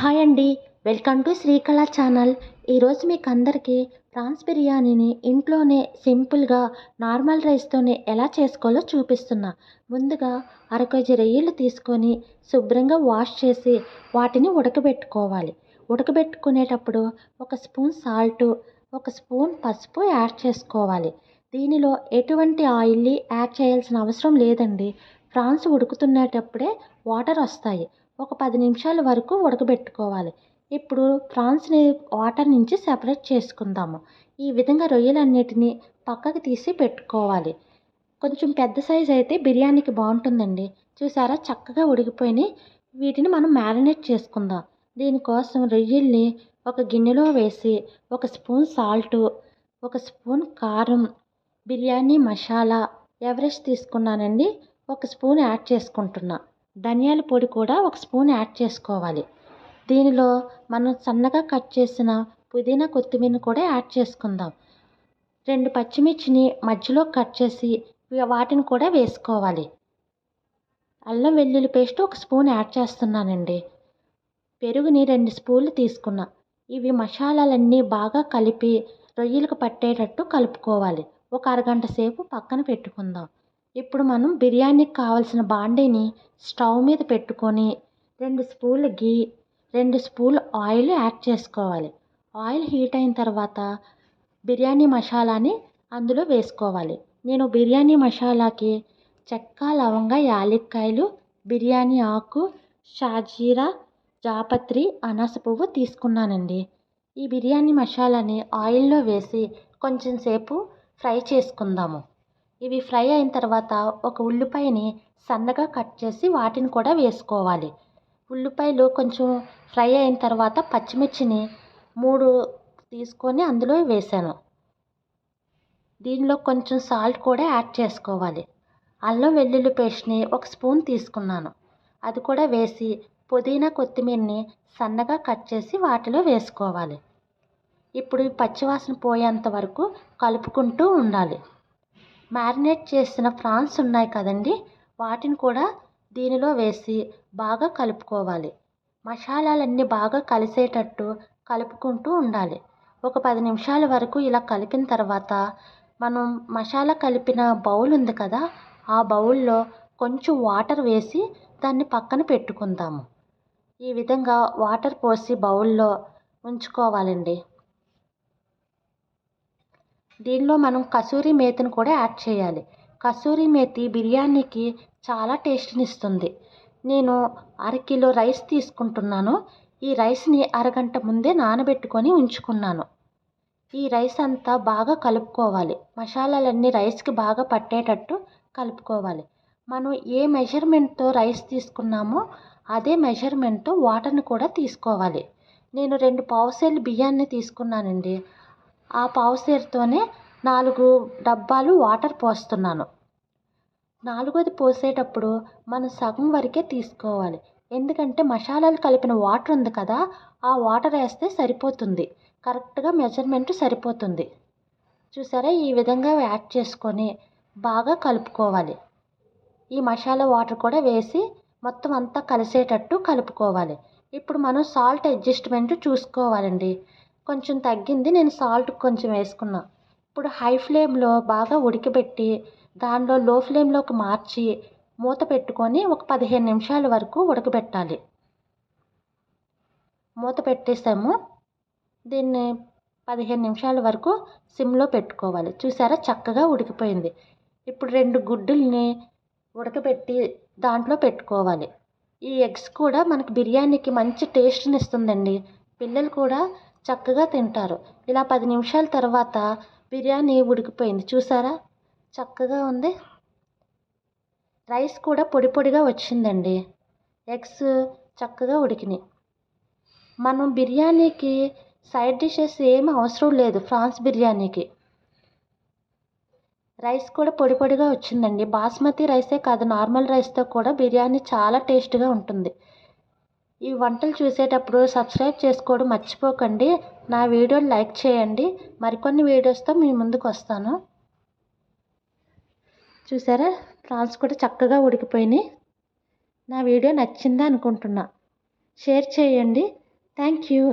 Hi అండి. Welcome to Srikala channel. ఈరోజు మీకు అందరికీ ప్రాన్స్ బిర్యానీని ఇంట్లోనే సింపుల్గా నార్మల్ రైస్తోనే ఎలా చేసుకోవాలో చూపిస్తున్నా. ముందుగా అర కేజీ రొయ్యలు తీసుకొని శుభ్రంగా వాష్ చేసి వాటిని ఉడకబెట్టుకోవాలి. ఉడకబెట్టుకునేటప్పుడు ఒక స్పూన్ సాల్టు, ఒక స్పూన్ పసుపు యాడ్ చేసుకోవాలి. దీనిలో ఎటువంటి ఆయిల్ని యాడ్ చేయాల్సిన అవసరం లేదండి. ప్రాన్స్ ఉడుకుతున్నప్పుడే వాటర్ వస్తాయి. ఒక 10 నిమిషాల వరకు ఉడకబెట్టుకోవాలి. ఇప్పుడు ప్రాన్స్ని వాటర్ నుంచి సెపరేట్ చేసుకుందాము. ఈ విధంగా రొయ్యలన్నిటిని పక్కకు తీసి పెట్టుకోవాలి. కొంచెం పెద్ద సైజు అయితే బిర్యానీకి బాగుంటుందండి. చూసారా చక్కగా ఉడికిపోయినాయి. వీటిని మనం మ్యారినేట్ చేసుకుందాం. దీనికోసం రొయ్యల్ని ఒక గిన్నెలో వేసి ఒక స్పూన్ సాల్టు, ఒక స్పూన్ కారం, బిర్యానీ మసాలా ఎవరెస్ట్ తీసుకున్నానండి, ఒక స్పూన్ యాడ్ చేసుకుంటున్నా. ధనియాల పొడి కూడా ఒక స్పూన్ యాడ్ చేసుకోవాలి. దీనిలో మనం సన్నగా కట్ చేసిన పుదీనా కొత్తిమీర కూడా యాడ్ చేసుకుందాం. 2 పచ్చిమిర్చిని మధ్యలో కట్ చేసి వాటిని కూడా వేసుకోవాలి. అల్లం వెల్లుల్లి పేస్ట్ ఒక స్పూన్ యాడ్ చేస్తున్నానండి. పెరుగుని 2 స్పూన్లు తీసుకున్నా. ఇవి మసాలాలన్నీ బాగా కలిపి రొయ్యలకు పట్టేటట్టు కలుపుకోవాలి. ఒక అరగంట సేపు పక్కన పెట్టుకుందాం. ఇప్పుడు మనం బిర్యానీకి కావాల్సిన బాండీని స్టవ్ మీద పెట్టుకొని 2 స్పూన్లు గీ, 2 స్పూన్లు ఆయిల్ యాడ్ చేసుకోవాలి. ఆయిల్ హీట్ అయిన తర్వాత బిర్యానీ మసాలాని అందులో వేసుకోవాలి. నేను బిర్యానీ మసాలాకి చెక్క, లవంగ, యాలక్కాయలు, బిర్యానీ ఆకు, షాజీరా, జాపత్రి, అనాస పువ్వు తీసుకున్నానండి. ఈ బిర్యానీ మసాలాని ఆయిల్లో వేసి కొంచెం సేపు ఫ్రై చేసుకుందాము. ఇవి ఫ్రై అయిన తర్వాత ఒక ఉల్లిపాయని సన్నగా కట్ చేసి వాటిని కూడా వేసుకోవాలి. ఉల్లిపాయలు కొంచెం ఫ్రై అయిన తర్వాత పచ్చిమిర్చిని 3 తీసుకొని అందులో వేసాను. దీనిలో కొంచెం సాల్ట్ కూడా యాడ్ చేసుకోవాలి. అల్లం వెల్లుల్లి పేస్ట్ని ఒక స్పూన్ తీసుకున్నాను. అది కూడా వేసి పుదీనా కొత్తిమీరని సన్నగా కట్ చేసి వాటిలో వేసుకోవాలి. ఇప్పుడు పచ్చివాసన పోయేంత వరకు కలుపుకుంటూ ఉండాలి. మ్యారినేట్ చేసిన ప్రాన్స్ ఉన్నాయి కదండి, వాటిని కూడా దీనిలో వేసి బాగా కలుపుకోవాలి. మసాలాలన్నీ బాగా కలిసేటట్టు కలుపుకుంటూ ఉండాలి. ఒక 10 నిమిషాల వరకు ఇలా కలిపిన తర్వాత మనం మసాలా కలిపిన బౌల్ ఉంది కదా, ఆ బౌల్లో కొంచెం వాటర్ వేసి దాన్ని పక్కన పెట్టుకుందాము. ఈ విధంగా వాటర్ పోసి బౌల్లో ఉంచుకోవాలండి. దీనిలో మనం కసూరి మేతిని కూడా యాడ్ చేయాలి. కసూరి మేతి బిర్యానీకి చాలా టేస్ట్ని ఇస్తుంది. నేను అరకిలో రైస్ తీసుకుంటున్నాను. ఈ రైస్ని అరగంట ముందే నానబెట్టుకొని ఉంచుకున్నాను. ఈ రైస్ అంతా బాగా కలుపుకోవాలి. మసాలాలన్నీ రైస్కి బాగా పట్టేటట్టు కలుపుకోవాలి. మనం ఏ మెజర్మెంట్తో రైస్ తీసుకున్నామో అదే మెజర్మెంట్తో వాటర్ని కూడా తీసుకోవాలి. నేను 2 పావుసేర్లు బియ్యాన్ని తీసుకున్నానండి. ఆ పావుసేరుతోనే 4 డబ్బాలు వాటర్ పోస్తున్నాను. 4వది పోసేటప్పుడు మనం సగం వరకే తీసుకోవాలి. ఎందుకంటే మసాలాలు కలిపిన వాటర్ ఉంది కదా, ఆ వాటర్ వేస్తే సరిపోతుంది. కరెక్ట్గా మెజర్మెంట్ సరిపోతుంది. చూసారా, ఈ విధంగా యాడ్ చేసుకొని బాగా కలుపుకోవాలి. ఈ మసాలా వాటర్ కూడా వేసి మొత్తం అంతా కలిసేటట్టు కలుపుకోవాలి. ఇప్పుడు మనం సాల్ట్ అడ్జస్ట్మెంట్ చూసుకోవాలండి. కొంచెం తగ్గింది, నేను సాల్ట్ కొంచెం వేసుకున్నా. ఇప్పుడు హై ఫ్లేమ్లో బాగా ఉడకబెట్టి దానిలో లో ఫ్లేమ్లోకి మార్చి మూత పెట్టుకొని ఒక 15 నిమిషాల వరకు ఉడకబెట్టాలి. మూత పెట్టేసాము. దీన్ని 15 నిమిషాల వరకు సిమ్లో పెట్టుకోవాలి. చూసారా చక్కగా ఉడికిపోయింది. ఇప్పుడు 2 గుడ్డుల్ని ఉడకబెట్టి దాంట్లో పెట్టుకోవాలి. ఈ ఎగ్స్ కూడా మనకి బిర్యానీకి మంచి టేస్ట్ని ఇస్తుందండి. పిల్లలు కూడా చక్కగా తింటారు. ఇలా 10 నిమిషాల తర్వాత బిర్యానీ ఉడికిపోయింది. చూసారా చక్కగా ఉంది. రైస్ కూడా పొడి పొడిగా వచ్చిందండి. ఎగ్స్ చక్కగా ఉడికినాయి. మనం బిర్యానీకి సైడ్ డిషెస్ ఏమి అవసరం లేదు. ప్రాన్స్ బిర్యానీకి రైస్ కూడా పొడి పొడిగా వచ్చిందండి. బాస్మతి రైసే కాదు, నార్మల్ రైస్తో కూడా బిర్యానీ చాలా టేస్ట్గా ఉంటుంది. ఈ వంటలు చూసేటప్పుడు సబ్స్క్రైబ్ చేసుకోవడం మర్చిపోకండి. నా వీడియోని లైక్ చేయండి. మరికొన్ని వీడియోస్తో మీ ముందుకు వస్తాను. చూసారా ప్రాన్స్ కూడా చక్కగా ఉడికిపోయినాయి. నా వీడియో నచ్చిందా అనుకుంటున్నా. షేర్ చేయండి, థ్యాంక్ యూ.